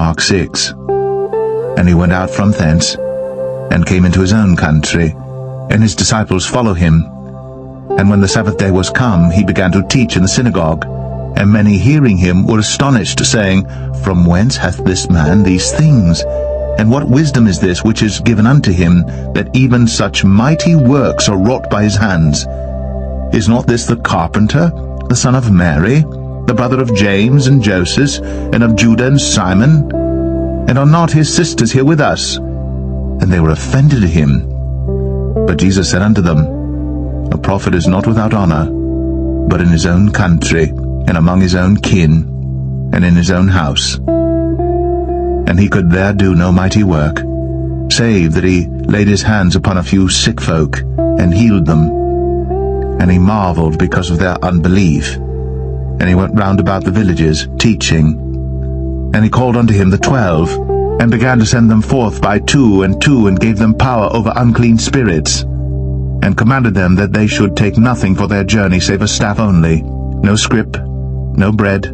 Mark 6. And he went out from thence, and came into his own country, and his disciples follow him. And when the Sabbath day was come, he began to teach in the synagogue. And many hearing him were astonished, saying, From whence hath this man these things? And what wisdom is this which is given unto him, that even such mighty works are wrought by his hands? Is not this the carpenter, the son of Mary, the brother of James and Joseph, and of Judah and Simon? And are not his sisters here with us? And they were offended at him. But Jesus said unto them, A prophet is not without honor, but in his own country, and among his own kin, and in his own house. And he could there do no mighty work, save that he laid his hands upon a few sick folk, and healed them. And he marveled because of their unbelief. And he went round about the villages, teaching. And he called unto him the 12, and began to send them forth by 2 and 2, and gave them power over unclean spirits, and commanded them that they should take nothing for their journey save a staff only, no scrip, no bread,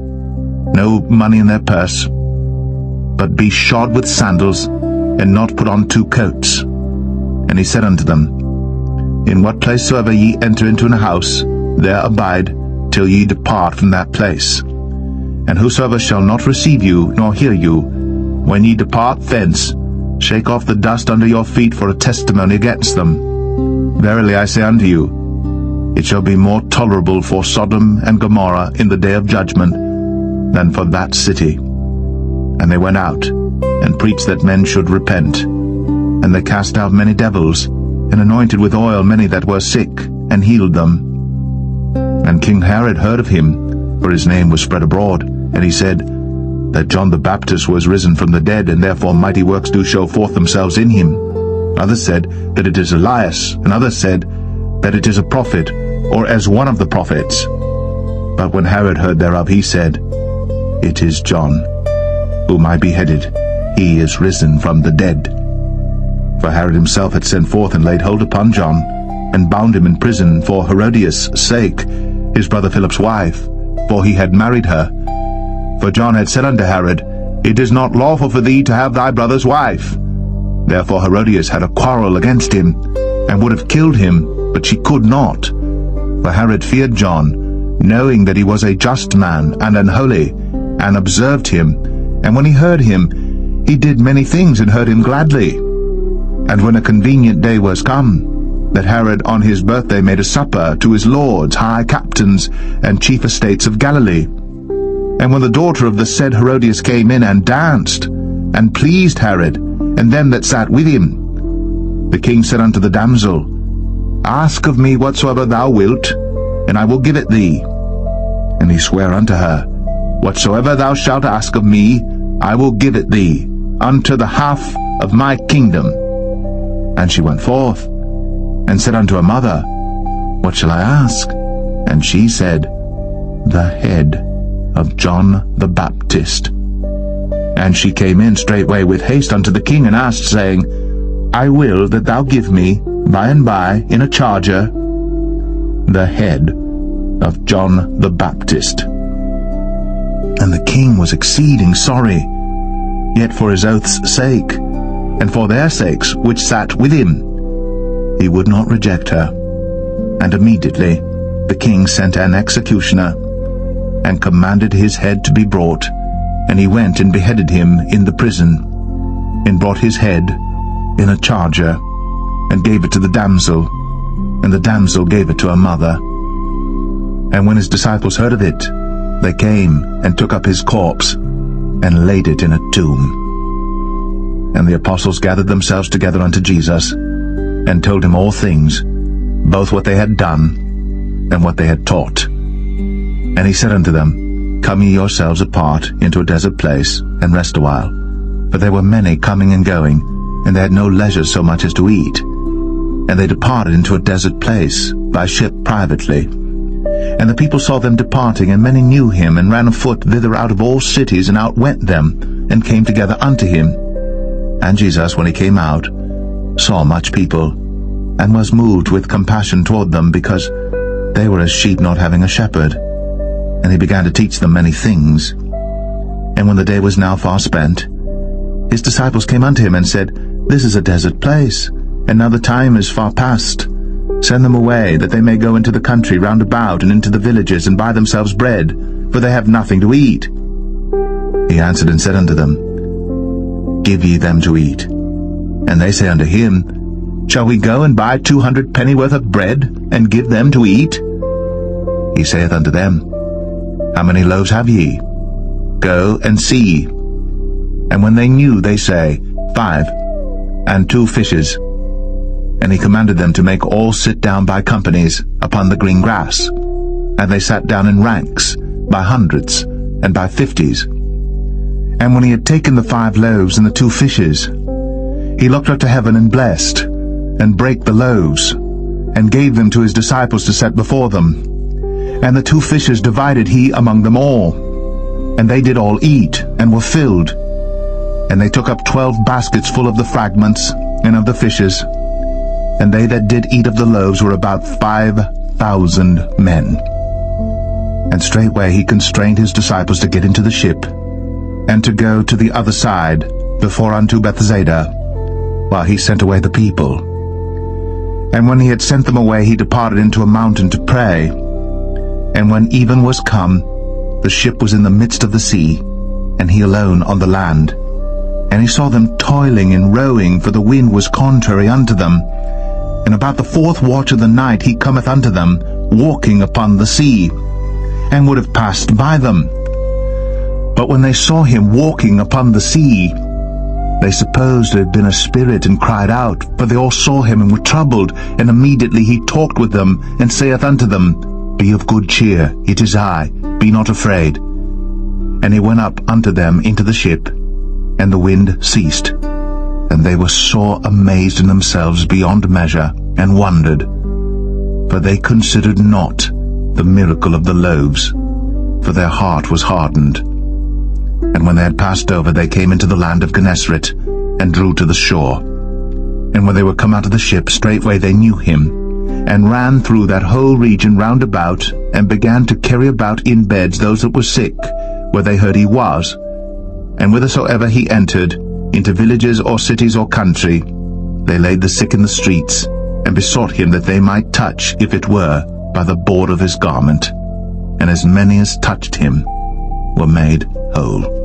no money in their purse, but be shod with sandals, and not put on 2 coats. And he said unto them, In what place soever ye enter into an house, there abide till ye depart from that place. And whosoever shall not receive you, nor hear you, when ye depart thence, shake off the dust under your feet for a testimony against them. Verily I say unto you, it shall be more tolerable for Sodom and Gomorrah in the day of judgment than for that city. And they went out, and preached that men should repent. And they cast out many devils, and anointed with oil many that were sick, and healed them. And King Herod heard of him, for his name was spread abroad, and he said, that John the Baptist was risen from the dead, and therefore mighty works do show forth themselves in him. Others said that it is Elias, and others said that it is a prophet, or as one of the prophets. But when Herod heard thereof, he said, It is John, whom I beheaded. He is risen from the dead. For Herod himself had sent forth and laid hold upon John, and bound him in prison for Herodias' sake, his brother Philip's wife, for he had married her. For John had said unto Herod, It is not lawful for thee to have thy brother's wife. Therefore Herodias had a quarrel against him, and would have killed him, but she could not. For Herod feared John, knowing that he was a just man and an holy, and observed him. And when he heard him, he did many things, and heard him gladly. And when a convenient day was come, that Herod on his birthday made a supper to his lords, high captains, and chief estates of Galilee. And when the daughter of the said Herodias came in and danced, and pleased Herod, and them that sat with him, the king said unto the damsel, Ask of me whatsoever thou wilt, and I will give it thee. And he sware unto her, Whatsoever thou shalt ask of me, I will give it thee, unto the half of my kingdom. And she went forth, and said unto her mother, What shall I ask? And she said, The head of John the Baptist. And she came in straightway with haste unto the king, and asked, saying, I will that thou give me by and by in a charger the head of John the Baptist. And the king was exceeding sorry, yet for his oath's sake, and for their sakes which sat with him, he would not reject her. And immediately the king sent an executioner, and commanded his head to be brought. And he went and beheaded him in the prison, and brought his head in a charger, and gave it to the damsel, and the damsel gave it to her mother. And when his disciples heard of it, they came and took up his corpse, and laid it in a tomb. And the apostles gathered themselves together unto Jesus, and told him all things, both what they had done, and what they had taught. And he said unto them, Come ye yourselves apart into a desert place, and rest a while. For there were many coming and going, and they had no leisure so much as to eat. And they departed into a desert place, by ship privately. And the people saw them departing, and many knew him, and ran afoot thither out of all cities, and outwent them, and came together unto him. And Jesus, when he came out, saw much people, and was moved with compassion toward them, because they were as sheep not having a shepherd. And he began to teach them many things. And when the day was now far spent, his disciples came unto him and said, This is a desert place, and now the time is far past. Send them away, that they may go into the country round about and into the villages, and buy themselves bread, for they have nothing to eat. He answered and said unto them, Give ye them to eat. And they say unto him, Shall we go and buy 200 pennyworth of bread, and give them to eat? He saith unto them, How many loaves have ye? Go and see. And when they knew, they say, 5, and 2 fishes. And he commanded them to make all sit down by companies upon the green grass. And they sat down in ranks, by hundreds, and by 50s. And when he had taken the 5 loaves and the 2 fishes, he looked up to heaven and blessed, and brake the loaves, and gave them to his disciples to set before them. And the 2 fishes divided he among them all. And they did all eat, and were filled. And they took up 12 baskets full of the fragments, and of the fishes. And they that did eat of the loaves were about 5,000 men. And straightway he constrained his disciples to get into the ship, and to go to the other side, before unto Bethsaida, while he sent away the people. And when he had sent them away, he departed into a mountain to pray. And when even was come, the ship was in the midst of the sea, and he alone on the land. And he saw them toiling and rowing, for the wind was contrary unto them. And about the 4th watch of the night he cometh unto them, walking upon the sea, and would have passed by them. But when they saw him walking upon the sea, they supposed it had been a spirit, and cried out, for they all saw him and were troubled. And immediately he talked with them, and saith unto them, Be of good cheer, it is I, be not afraid. And he went up unto them into the ship, and the wind ceased. And they were sore amazed in themselves beyond measure, and wondered. For they considered not the miracle of the loaves, for their heart was hardened. And when they had passed over, they came into the land of Gennesaret, and drew to the shore. And when they were come out of the ship, straightway they knew him, and ran through that whole region round about, and began to carry about in beds those that were sick, where they heard he was. And whithersoever he entered, into villages or cities or country, they laid the sick in the streets, and besought him that they might touch, if it were, by the board of his garment. And as many as touched him were made whole.